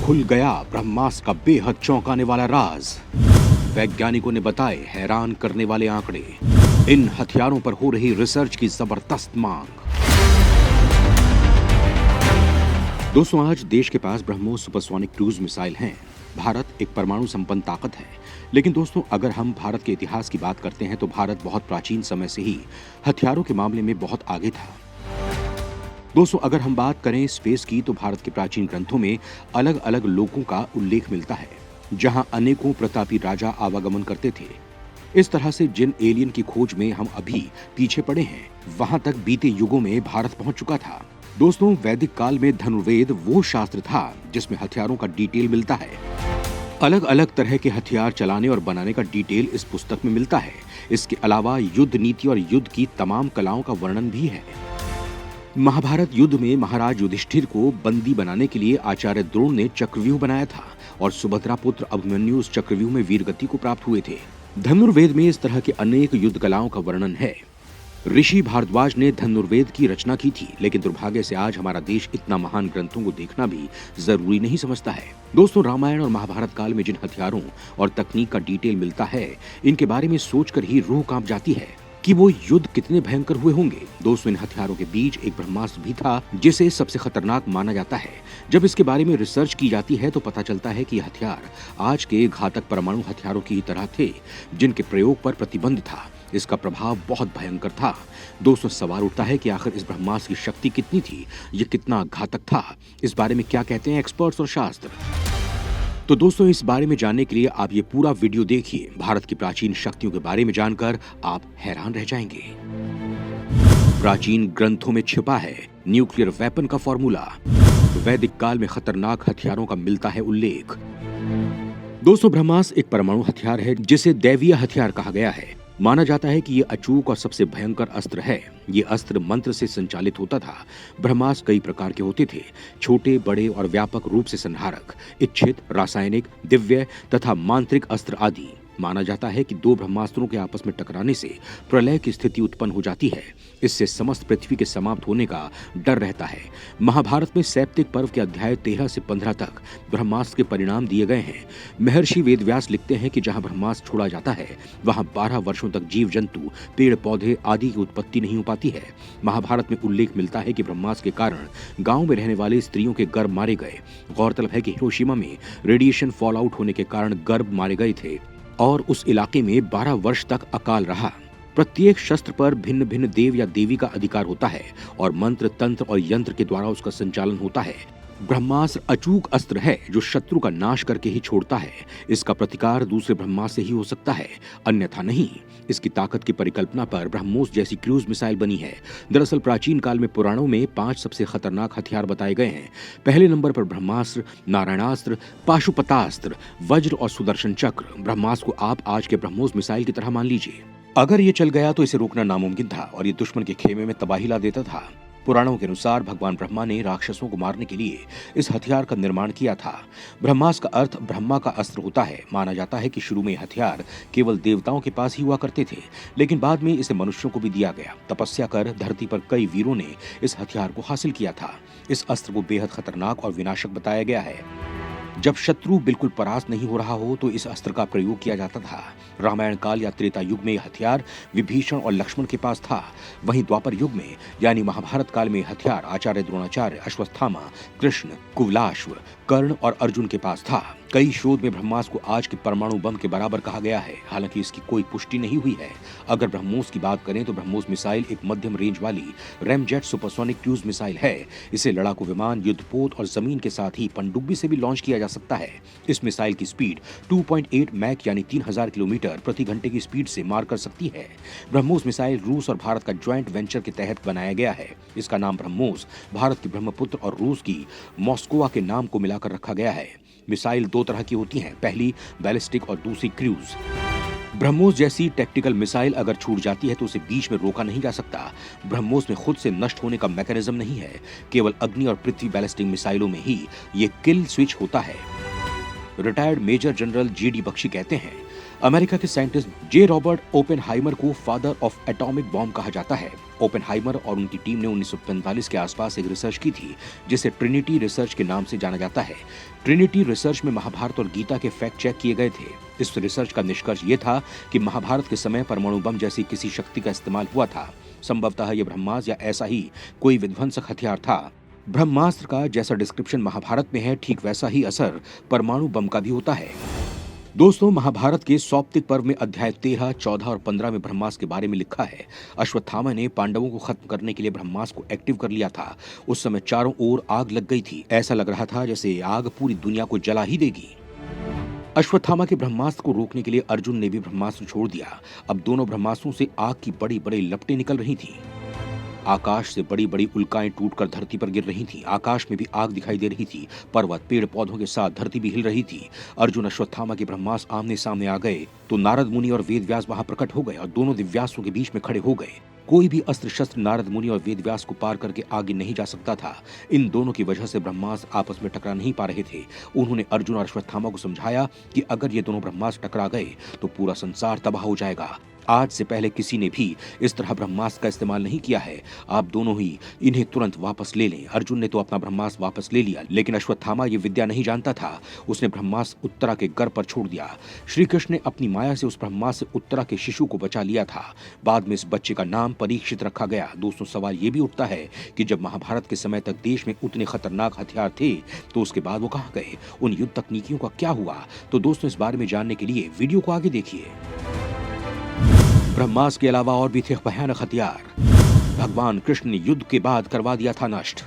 खुल गया ब्रह्मास्त्र का बेहद चौंकाने वाला राज। वैज्ञानिकों ने बताए हैरान करने वाले आंकड़े। इन हथियारों पर हो रही रिसर्च की जबरदस्त मांग। दोस्तों, आज देश के पास ब्रह्मोस सुपरसोनिक क्रूज मिसाइल हैं। भारत एक परमाणु संपन्न ताकत है, लेकिन दोस्तों अगर हम भारत के इतिहास की बात करते हैं तो भारत बहुत प्राचीन समय से ही हथियारों के मामले में बहुत आगे था। दोस्तों, अगर हम बात करें स्पेस की तो भारत के प्राचीन ग्रंथों में अलग अलग लोकों का उल्लेख मिलता है, जहां अनेकों प्रतापी राजा आवागमन करते थे। इस तरह से जिन एलियन की खोज में हम अभी पीछे पड़े हैं, वहां तक बीते युगों में भारत पहुंच चुका था। दोस्तों, वैदिक काल में धनुर्वेद वो शास्त्र था जिसमें हथियारों का डिटेल मिलता है। अलग अलग तरह के हथियार चलाने और बनाने का डिटेल इस पुस्तक में मिलता है। इसके अलावा युद्ध नीति और युद्ध की तमाम कलाओं का वर्णन भी है। महाभारत युद्ध में महाराज युधिष्ठिर को बंदी बनाने के लिए आचार्य द्रोण ने चक्रव्यूह बनाया था और सुभद्रा पुत्र अभिमन्यु उस चक्रव्यूह में वीरगति को प्राप्त हुए थे। धनुर्वेद में इस तरह के अनेक युद्ध कलाओं का वर्णन है। ऋषि भारद्वाज ने धनुर्वेद की रचना की थी, लेकिन दुर्भाग्य से आज हमारा देश इतना महान ग्रंथों को देखना भी जरूरी नहीं समझता है। दोस्तों, रामायण और महाभारत काल में जिन हथियारों और तकनीक का डिटेल मिलता है, इनके बारे में सोचकर ही रूह कांप जाती है कि वो युद्ध कितने भयंकर हुए होंगे। दोस्तों, इन हथियारों के बीच एक ब्रह्मास्त्र भी था जिसे सबसे खतरनाक माना जाता है। जब इसके बारे में रिसर्च की जाती है तो पता चलता है कि ये हथियार आज के घातक परमाणु हथियारों की ही तरह थे, जिनके प्रयोग पर प्रतिबंध था। इसका प्रभाव बहुत भयंकर था। दोस्तों, सवाल उठता है कि आखिर इस ब्रह्मास्त्र की शक्ति कितनी थी, ये कितना घातक था। इस बारे में क्या कहते हैं एक्सपर्ट्स और शास्त्र। तो दोस्तों, इस बारे में जानने के लिए आप ये पूरा वीडियो देखिए। भारत की प्राचीन शक्तियों के बारे में जानकर आप हैरान रह जाएंगे। प्राचीन ग्रंथों में छिपा है न्यूक्लियर वेपन का फॉर्मूला। वैदिक काल में खतरनाक हथियारों का मिलता है उल्लेख। दोस्तों, ब्रह्मास्त्र एक परमाणु हथियार है जिसे दैवीय हथियार कहा गया है। माना जाता है कि ये अचूक और सबसे भयंकर अस्त्र है। ये अस्त्र मंत्र से संचालित होता था। ब्रह्मास्त्र कई प्रकार के होते थे, छोटे, बड़े और व्यापक रूप से संहारक, इच्छित, रासायनिक, दिव्य तथा मांत्रिक अस्त्र आदि। माना जाता है कि दो ब्रह्मास्त्रों के आपस में टकराने से प्रलय की स्थिति उत्पन्न हो जाती है। इससे समस्त पृथ्वी के समाप्त होने का डर रहता है। महाभारत में सैप्तिक पर्व के अध्याय 13 से 15 तक ब्रह्मास्त्र के परिणाम दिए गए हैं। महर्षि वेदव्यास लिखते हैं कि जहां ब्रह्मास्त्र छोड़ा जाता है वहां 12 वर्षों तक जीव जंतु, पेड़ पौधे आदि की उत्पत्ति नहीं हो पाती है। महाभारत में उल्लेख मिलता है कि ब्रह्मास्त्र के कारण गांव में रहने वाले स्त्रियों के गर्भ मारे गए। गौरतलब है कि हिरोशिमा में रेडिएशन फॉल आउट होने के कारण गर्भ मारे गए थे और उस इलाके में 12 वर्ष तक अकाल रहा। प्रत्येक शस्त्र पर भिन्न भिन्न देव या देवी का अधिकार होता है और मंत्र, तंत्र और यंत्र के द्वारा उसका संचालन होता है। ब्रह्मास्त्र अचूक अस्त्र है जो शत्रु का नाश करके ही छोड़ता है। इसका प्रतिकार दूसरे ब्रह्मास्त्र से ही हो सकता है, अन्यथा नहीं। इसकी ताकत की परिकल्पना पर ब्रह्मोस जैसी क्रूज मिसाइल बनी है। दरअसल प्राचीन काल में पुराणों में 5 सबसे खतरनाक हथियार बताए गए हैं। पहले नंबर पर ब्रह्मास्त्र, नारायणास्त्र, पाशुपतास्त्र, वज्र और सुदर्शन चक्र। ब्रह्मास्त्र को आप आज के ब्रह्मोस मिसाइल की तरह मान लीजिए। अगर ये चल गया तो इसे रोकना नामुमकिन था और ये दुश्मन के खेमे में तबाही ला देता था। पुराणों के अनुसार भगवान ब्रह्मा ने राक्षसों को मारने के लिए इस हथियार का निर्माण किया था। ब्रह्मास्त्र का अर्थ ब्रह्मा का अस्त्र होता है। माना जाता है कि शुरू में हथियार केवल देवताओं के पास ही हुआ करते थे, लेकिन बाद में इसे मनुष्यों को भी दिया गया। तपस्या कर धरती पर कई वीरों ने इस हथियार को हासिल किया था। इस अस्त्र को बेहद खतरनाक और विनाशक बताया गया है। जब शत्रु बिल्कुल परास्त नहीं हो रहा हो तो इस अस्त्र का प्रयोग किया जाता था। रामायण काल या त्रेता युग में यह हथियार विभीषण और लक्ष्मण के पास था। वहीं द्वापर युग में यानी महाभारत काल में हथियार आचार्य द्रोणाचार्य, अश्वत्थामा, कृष्ण, कुवलाश्व, कर्ण और अर्जुन के पास था। कई शोध में ब्रह्मास्त्र को आज के परमाणु बम के बराबर कहा गया है, हालांकि इसकी कोई पुष्टि नहीं हुई है। अगर ब्रह्मोस की बात करें तो ब्रह्मोस मिसाइल एक मध्यम रेंज वाली रैमजेट सुपरसोनिक क्रूज मिसाइल है। इसे लड़ाकू विमान, युद्धपोत और जमीन के साथ ही पनडुब्बी से भी लॉन्च किया जा सकता है। इस मिसाइल की स्पीड 2.8 मैक यानी 3000 किलोमीटर प्रति घंटे की स्पीड से मार कर सकती है। ब्रह्मोस मिसाइल रूस और भारत का ज्वाइंट वेंचर के तहत बनाया गया है। इसका नाम ब्रह्मोस भारत के ब्रह्मपुत्र और रूस की मॉस्कोवा के नाम को मिलाकर रखा गया है। मिसाइल 2 तरह की होती हैं, पहली बैलिस्टिक और दूसरी क्रूज। ब्रह्मोस जैसी टैक्टिकल मिसाइल अगर छूट जाती है तो उसे बीच में रोका नहीं जा सकता। ब्रह्मोस में खुद से नष्ट होने का मैकेनिज्म नहीं है। केवल अग्नि और पृथ्वी बैलिस्टिक मिसाइलों में ही ये किल स्विच होता है। Retired major general GD Bakshi कहते हैं, अमेरिका के साइंटिस्ट जे रॉबर्ट ओपेनहाइमर को फादर ऑफ एटॉमिक बॉम्ब कहा जाता है। ओपेनहाइमर और उनकी टीम ने 1945 के आसपास एक रिसर्च की थी जिसे ट्रिनिटी रिसर्च के नाम से जाना जाता है। ट्रिनिटी रिसर्च में महाभारत और गीता के फैक्ट चेक किए गए थे। इस रिसर्च का निष्कर्ष ये था कि महाभारत के समय परमाणु बम जैसी किसी शक्ति का इस्तेमाल हुआ था। संभवतः यह ब्रह्मास्त्र या ऐसा ही कोई विध्वंसक हथियार था। ब्रह्मास्त्र का जैसा डिस्क्रिप्शन महाभारत में है, ठीक वैसा ही असर परमाणु बम का भी होता है। दोस्तों, महाभारत के सौप्तिक पर्व में अध्याय 13, 14 और 15 में ब्रह्मास्त्र के बारे में लिखा है। अश्वत्थामा ने पांडवों को खत्म करने के लिए ब्रह्मास्त्र को एक्टिव कर लिया था। उस समय चारों ओर आग लग गई थी। ऐसा लग रहा था जैसे आग पूरी दुनिया को जला ही देगी। अश्वत्थामा के ब्रह्मास्त्र को रोकने के लिए अर्जुन ने भी ब्रह्मास्त्र छोड़ दिया। अब दोनों ब्रह्मास्त्रों से आग की बड़ी बड़ी लपटें निकल रही थीं। आकाश से बड़ी बड़ी उल्काएं टूटकर धरती पर गिर रही थीं। आकाश में भी आग दिखाई दे रही थी। पर्वत, पेड़ पौधों के साथ धरती भी हिल रही थी। अर्जुन अश्वत्थामा के ब्रह्मास्त्र आमने सामने आ गए तो नारद मुनि और वेद व्यास वहां प्रकट हो गए और दोनों दिव्यास्त्रों के बीच में खड़े हो गए। कोई भी अस्त्र शस्त्र नारद मुनि और वेद व्यास को पार करके आगे नहीं जा सकता था। इन दोनों की वजह से ब्रह्मास्त्र आपस में टकरा नहीं पा रहे थे। उन्होंने अर्जुन और अश्वत्थामा को समझाया कि अगर ये दोनों ब्रह्मास्त्र टकरा गए तो पूरा संसार तबाह हो जाएगा। आज से पहले किसी ने भी इस तरह ब्रह्मास्त्र का इस्तेमाल नहीं किया है। आप दोनों ही इन्हें तुरंत वापस ले लें। अर्जुन ने तो अपना ब्रह्मास्त्र वापस ले लिया, लेकिन अश्वत्थामा ये विद्या नहीं जानता था। उसने ब्रह्मास्त्र उत्तरा के गर्भ पर छोड़ दिया। श्री कृष्ण ने अपनी माया से उस ब्रह्मास्त्र से उत्तरा के शिशु को बचा लिया था। बाद में इस बच्चे का नाम परीक्षित रखा गया। दोस्तों, सवाल ये भी उठता है कि जब महाभारत के समय तक देश में उतने खतरनाक हथियार थे तो उसके बाद वो कहाँ गए? उन युद्ध तकनीकियों का क्या हुआ? तो दोस्तों, इस बारे में जानने के लिए वीडियो को आगे देखिए। ब्रह्मास्त्र के अलावा और भी थे भयानक हथियार। भगवान कृष्ण ने युद्ध के बाद करवा दिया था नष्ट।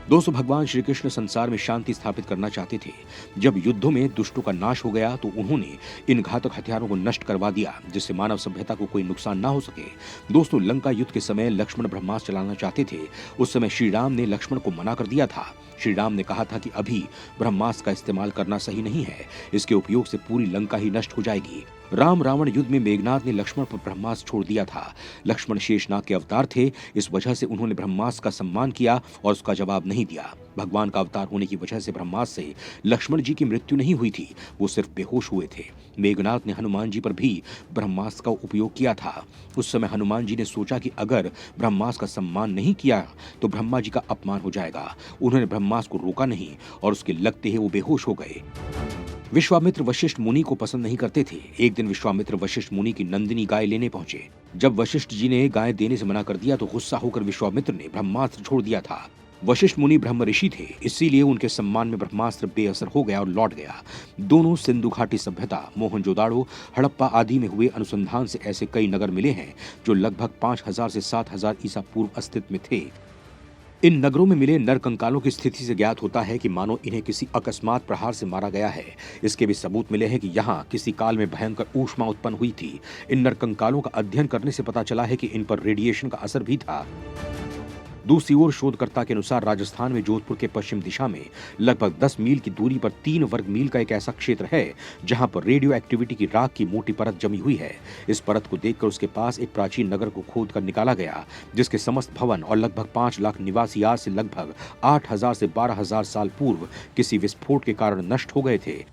दोस्तों, भगवान श्री कृष्ण संसार में शांति स्थापित करना चाहते थे। जब युद्धों में दुष्टों का नाश हो गया तो उन्होंने इन घातक हथियारों को नष्ट करवा दिया जिससे मानव सभ्यता को कोई नुकसान ना हो सके। दोस्तों, लंका युद्ध के समय लक्ष्मण ब्रह्मास्त्र चलाना चाहते थे। उस समय श्री राम ने लक्ष्मण को मना कर दिया था। श्री राम ने कहा था कि अभी ब्रह्मास्त्र का इस्तेमाल करना सही नहीं है। इसके उपयोग से पूरी लंका ही नष्ट हो जाएगी। राम रावण युद्ध में मेघनाथ ने लक्ष्मण पर ब्रह्मास्त्र छोड़ दिया था। लक्ष्मण शेषनाग के अवतार थे, इस वजह से उन्होंने ब्रह्मास्त्र का सम्मान किया और उसका जवाब नहीं दिया। भगवान का अवतार होने की वजह से ब्रह्मास्त्र से लक्ष्मण जी की मृत्यु नहीं हुई थी, वो सिर्फ बेहोश हुए थे। मेघनाथ ने हनुमान जी पर भी ब्रह्मास्त्र का उपयोग किया था। उस समय हनुमान जी ने सोचा कि अगर ब्रह्मास्त्र का सम्मान नहीं किया तो ब्रह्मा जी का अपमान हो जाएगा। उन्होंने ब्रह्मास्त्र को रोका नहीं और उसके लगते ही वो बेहोश हो गए। विश्वामित्र वशिष्ठ मुनि को पसंद नहीं करते थे। एक दिन विश्वामित्र वशिष्ठ मुनि की नंदिनी गाय लेने पहुंचे। जब वशिष्ठ जी ने गाय देने से मना कर दिया तो गुस्सा होकर विश्वामित्र ने ब्रह्मास्त्र छोड़ दिया था। वशिष्ठ मुनि ब्रह्म ऋषि थे, इसीलिए उनके सम्मान में ब्रह्मास्त्र बेअसर हो गया और लौट गया। दोनों सिंधु घाटी सभ्यता, मोहनजोदाड़ो, हड़प्पा आदि में हुए अनुसंधान से ऐसे कई नगर मिले हैं जो लगभग 5000 से 7000 ईसा पूर्व अस्तित्व में थे। इन नगरों में मिले नरकंकालों की स्थिति से ज्ञात होता है कि मानो इन्हें किसी अकस्मात प्रहार से मारा गया है। इसके भी सबूत मिले हैं कि यहाँ किसी काल में भयंकर ऊष्मा उत्पन्न हुई थी। इन नरकंकालों का अध्ययन करने से पता चला है कि इन पर रेडिएशन का असर भी था। दूसरी ओर शोधकर्ता के अनुसार राजस्थान में जोधपुर के पश्चिम दिशा में लगभग 10 मील की दूरी पर 3 वर्ग मील का एक ऐसा क्षेत्र है जहां पर रेडियो एक्टिविटी की राख की मोटी परत जमी हुई है। इस परत को देखकर उसके पास एक प्राचीन नगर को खोद कर निकाला गया जिसके समस्त भवन और लगभग 5 लाख निवासी आज से लगभग 8000 से 12000 साल पूर्व किसी विस्फोट के कारण नष्ट हो गए थे।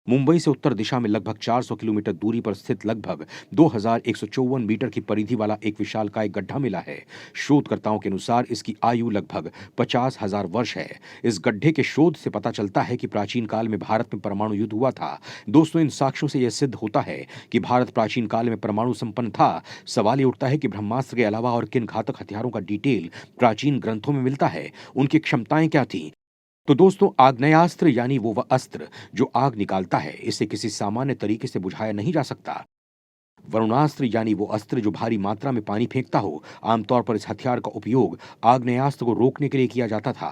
मुंबई से उत्तर दिशा में लगभग 400 किलोमीटर दूरी पर स्थित लगभग 2154 मीटर की परिधि वाला एक विशालकाय गड्ढा मिला है। शोधकर्ताओं के अनुसार इसकी आयु लगभग 50,000 वर्ष है। इस गड्ढे के शोध से पता चलता है कि प्राचीन काल में भारत में परमाणु युद्ध हुआ था। दोस्तों, इन साक्ष्यों से यह सिद्ध होता है कि भारत प्राचीन काल में परमाणु संपन्न था। सवाल ये उठता है कि ब्रह्मास्त्र के अलावा और किन घातक हथियारों का डिटेल प्राचीन ग्रंथों में मिलता है, उनकी क्षमताएं क्या थी। तो दोस्तों, आग्नेयास्त्र यानी वो वह अस्त्र जो आग निकालता है, इसे किसी सामान्य तरीके से बुझाया नहीं जा सकता। वरुणास्त्र यानी वो अस्त्र जो भारी मात्रा में पानी फेंकता हो। आमतौर पर इस हथियार का उपयोग आग्नेयास्त्र को रोकने के लिए किया जाता था।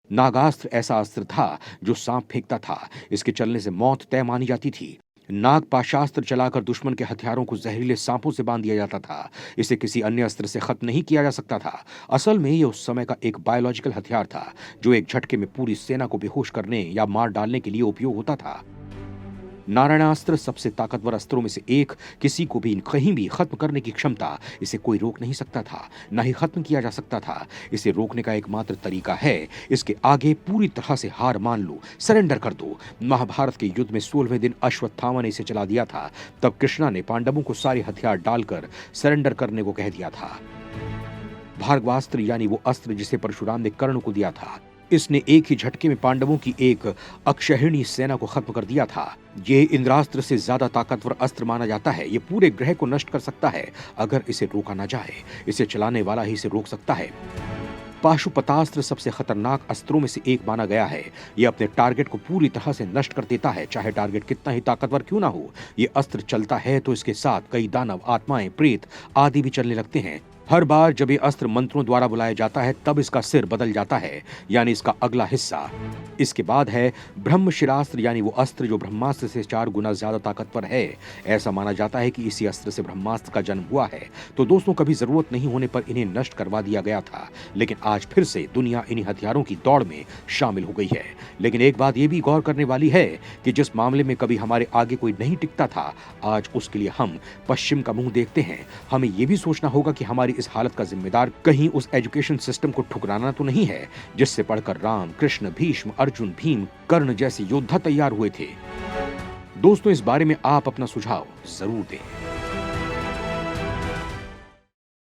नागास्त्र ऐसा अस्त्र था जो सांप फेंकता था। इसके चलने से मौत तय मानी जाती थी। नाग पाशास्त्र चलाकर दुश्मन के हथियारों को जहरीले सांपों से बांध दिया जाता था। इसे किसी अन्य अस्त्र से खत्म नहीं किया जा सकता था। असल में ये उस समय का एक बायोलॉजिकल हथियार था जो एक झटके में पूरी सेना को बेहोश करने या मार डालने के लिए उपयोग होता था। नारायणास्त्र सबसे ताकतवर अस्त्रों में से एक, किसी को भी कहीं भी खत्म करने की क्षमता, इसे कोई रोक नहीं सकता था, न ही खत्म किया जा सकता था। इसे रोकने का एकमात्र तरीका है, इसके आगे पूरी तरह से हार मान लो, सरेंडर कर दो। महाभारत के युद्ध में 16वें दिन अश्वत्थामा ने इसे चला दिया था। तब कृष्णा ने पांडवों को सारे हथियार डालकर सरेंडर करने को कह दिया था। भार्गवास्त्र यानी वो अस्त्र जिसे परशुराम ने कर्ण को दिया था, इसने एक ही झटके में पांडवों की एक अक्षयहिणी सेना को खत्म कर दिया था। ये इंद्रास्त्र से ज्यादा ताकतवर अस्त्र माना जाता है। ये पूरे ग्रह को नष्ट कर सकता है अगर इसे रोका ना जाए। इसे चलाने वाला ही इसे रोक सकता है। पाशुपतास्त्र सबसे खतरनाक अस्त्रों में से एक माना गया है। यह अपने टारगेट को पूरी तरह से नष्ट कर देता है, चाहे टारगेट कितना ही ताकतवर क्यों ना हो। यह अस्त्र चलता है तो इसके साथ कई दानव, आत्माएं, प्रेत आदि भी चलने लगते हैं। हर बार जब ये अस्त्र मंत्रों द्वारा बुलाया जाता है तब इसका सिर बदल जाता है, यानी इसका अगला हिस्सा। इसके बाद है ब्रह्मशिरास्त्र, यानी वो अस्त्र जो ब्रह्मास्त्र से 4 गुना ज्यादा ताकतवर है। ऐसा माना जाता है कि इसी अस्त्र से ब्रह्मास्त्र का जन्म हुआ है। तो दोस्तों, कभी जरूरत नहीं होने पर इन्हें नष्ट करवा दिया गया था, लेकिन आज फिर से दुनिया इन्हीं हथियारों की दौड़ में शामिल हो गई है। लेकिन एक बात ये भी गौर करने वाली है कि जिस मामले में कभी हमारे आगे कोई नहीं टिकता था, आज उसके लिए हम पश्चिम का मुंह देखते हैं। हमें यह भी सोचना होगा कि हमारी इस हालत का जिम्मेदार कहीं उस एजुकेशन सिस्टम को ठुकराना तो नहीं है जिससे पढ़कर राम, कृष्ण, भीष्म, अर्जुन, भीम, कर्ण जैसे योद्धा तैयार हुए थे। दोस्तों, इस बारे में आप अपना सुझाव जरूर दें।